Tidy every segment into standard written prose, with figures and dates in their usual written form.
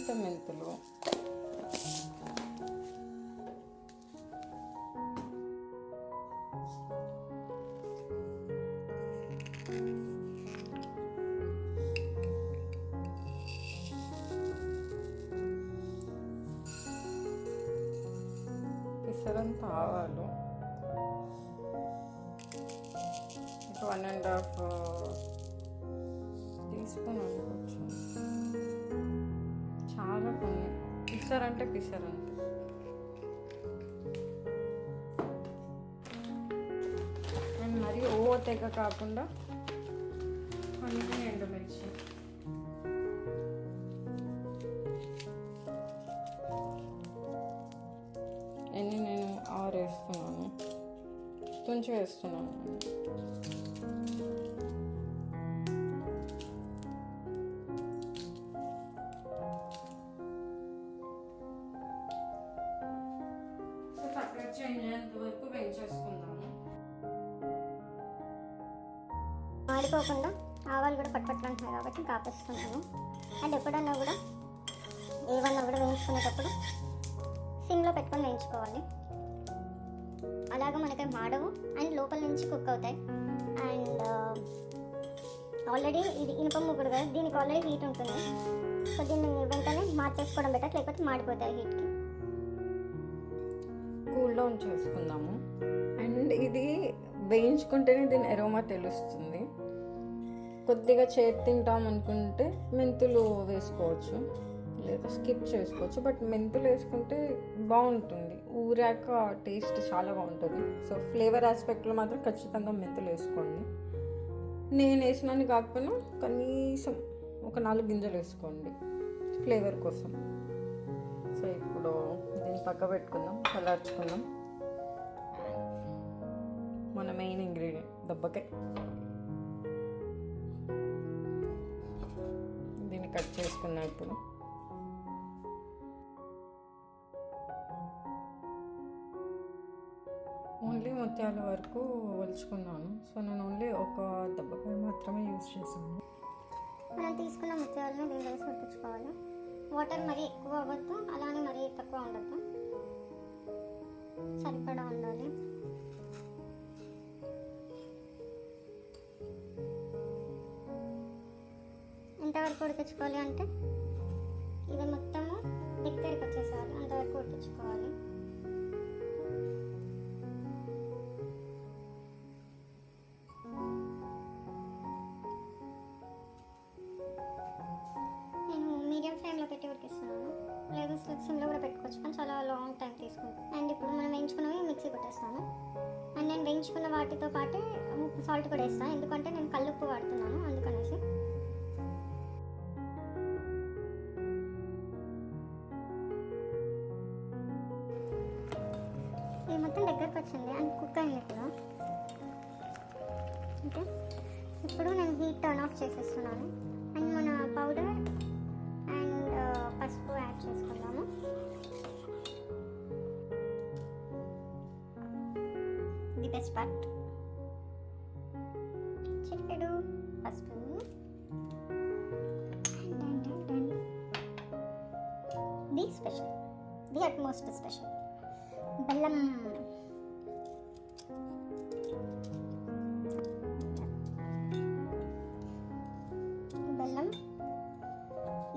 ఇంత మెంతులు, పిసరంత ఆవాలు, 1.5 టీస్పూన్ అనుకోవచ్చు. చాలా కొన్ని పిసరంటే పిసరంతే. అండ్ మరి ఓ తెగ కాకుండా కొన్ని ఎండుమిర్చి. అన్నీ నేను 6 వేస్తున్నాను, కొంచెం వేస్తున్నాను. చేంజ్ అయ్యేంత వరకు వేయించేసుకుందాము. మాడిపోకుండా ఆవాలు కూడా పట్టుపట్టుకుంటున్నాయి కాబట్టి కాపేస్తున్నాను. అండ్ ఎప్పుడన్నా కూడా ఏవన్నా కూడా వేయించుకునేటప్పుడు సిమ్లో పెట్టుకొని వేయించుకోవాలి. అలాగా మనకి మాడవు అండ్ లోపల నుంచి కుక్ అవుతాయి. అండ్ ఆల్రెడీ ఇది ఇనుప ముగ్గురు కదా, దీనికి ఆల్రెడీ హీట్ ఉంటుంది. సో దీన్ని వెంటనే మార్చేసుకోవడం బెటర్, లేకపోతే మాడిపోతాయి హీట్కి. కూల్ డౌన్ చేసుకుందాము. అండ్ ఇది వేయించుకుంటేనే దీని ఎరోమా తెలుస్తుంది. కొద్దిగా చేతి తింటాం అనుకుంటే మెంతులు వేసుకోవచ్చు, లేదా స్కిప్ చేసుకోవచ్చు. బట్ మెంతులు వేసుకుంటే బాగుంటుంది, ఊరాక టేస్ట్ చాలా బాగుంటుంది. సో ఫ్లేవర్ ఆస్పెక్ట్లో మాత్రం ఖచ్చితంగా మెంతులు వేసుకోండి. నేను వేసినాను కాకపోయినా కనీసం ఒక 4 గింజలు వేసుకోండి ఫ్లేవర్ కోసం. సో ఇప్పుడు దీన్ని పక్క పెట్టుకుందాం, చల్లార్చుకుందాం. మన మెయిన్ ఇంగ్రీడియంట్ దబ్బకాయ. దీన్ని కట్ చేసుకున్నాం. ఇప్పుడు ఓన్లీ ముత్యాల వరకు ఒలుచుకున్నాను. సో నేను ఓన్లీ ఒక దబ్బకాయ మాత్రమే యూజ్ చేశాను. మనం తీసుకున్న ముత్యాలను దీని వేసి ఉడికించుకోవాలి. వాటర్ మరీ ఎక్కువ అవ్వద్దు, అలానే మరీ తక్కువ ఉండద్దు, సరిపడా ఉండాలి. ఎంతవరకు ఉడికించుకోవాలి అంటే ఇది మొత్తము దగ్గరికి వచ్చేసారి అంతవరకు ఉడికించుకోవాలి. మీడియం ఫ్లేమ్లో పెట్టి ఉడికిస్తున్నాను, లేదా సిమ్లో కూడా పెట్టుకోవచ్చు, కానీ చాలా లాంగ్ టైం తీసుకుంటాం. అండ్ ఇప్పుడు మనం వేయించుకున్నవి మిక్సీ కొట్టేస్తాను. అండ్ నేను వేయించుకున్న వాటితో పాటే సాల్ట్ కూడా వేస్తాను, ఎందుకంటే నేను కల్లుప్పు వాడుతున్నాను అందుకనేసి. ఇది మొత్తం దగ్గరకు వచ్చింది అండ్ కుక్ అయింది ఇప్పుడు. ఓకే, ఇప్పుడు నేను హీట్ టర్న్ ఆఫ్ చేసేస్తున్నాను. అండ్ మన పౌడర్ అండ్ పసుపు యాడ్ చేసుకుందాము. ది బెస్ట్ పార్ట్, చిటికెడు పసుపు. The special, the utmost special, బెల్లం. బెల్లం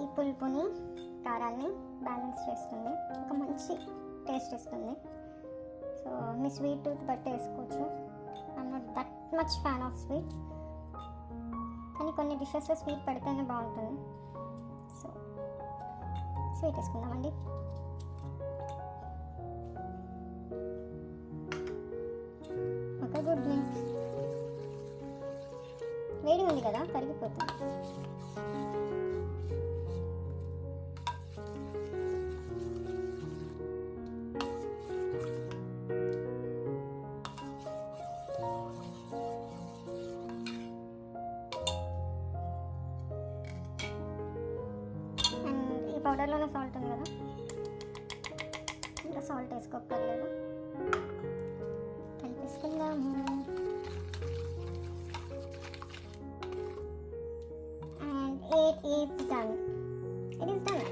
ఈ పులుపుని కారాన్ని బ్యాలెన్స్ చేస్తుంది, ఒక మంచి టేస్ట్ ఇస్తుంది. సో మీ స్వీట్ టూత్ బట్టి వేసుకోవచ్చు. I'm not that much fan of sweet, కానీ కొన్ని డిషెస్లో స్వీట్ పడితేనే బాగుంటుంది. సో స్వీట్ వేసుకుందామండి. ఒక గుడ్ మిక్స్. వేడి ఉంది కదా, కరిగిపోతుంది. పౌడర్లోనే సాల్ట్ ఉంది కదా, ఇంకా salt వేసుకోక్కర్లేదు. కలిపేసుకుందాము. And it is done. It is done.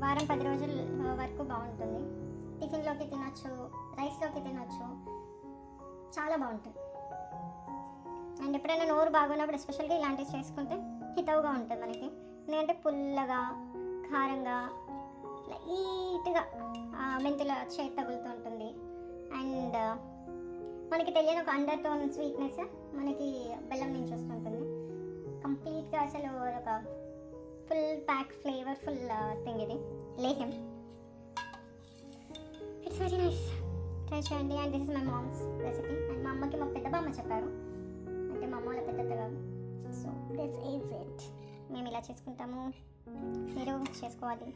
వారం 10 రోజుల వరకు బాగుంటుంది. టిఫిన్లోకి తినొచ్చు, రైస్లోకి తినొచ్చు, చాలా బాగుంటుంది. అండ్ ఎప్పుడైనా నోరు బాగున్నప్పుడు ఎస్పెషల్గా ఇలాంటివి చేసుకుంటే హితవుగా ఉంటుంది మనకి. ఎందుకంటే పుల్లగా, కారంగా, లైట్గా మెంతుల చేతి తగులుతూ ఉంటుంది. అండ్ మనకి తెలియని ఒక అండర్ టోన్ స్వీట్నెస్ మనకి బెల్లం నుంచి వస్తుంటుంది. కంప్లీట్గా అసలు ఒక ఫుల్ ప్యాక్ ఫ్లేవర్ఫుల్ థింగ్ ఇది లేహ్యం. ఇట్స్ వెరీ నైస్, ట్రై చేయండి. And this is my mom's recipe. And మా అమ్మకి మా పెద్ద బామ్మ చెప్పారు, అంటే మా అమ్మ వాళ్ళ పెద్దది కాదు. So this is it. మేము ఇలా చేసుకుంటాము, మీరు చేసుకోవాలి.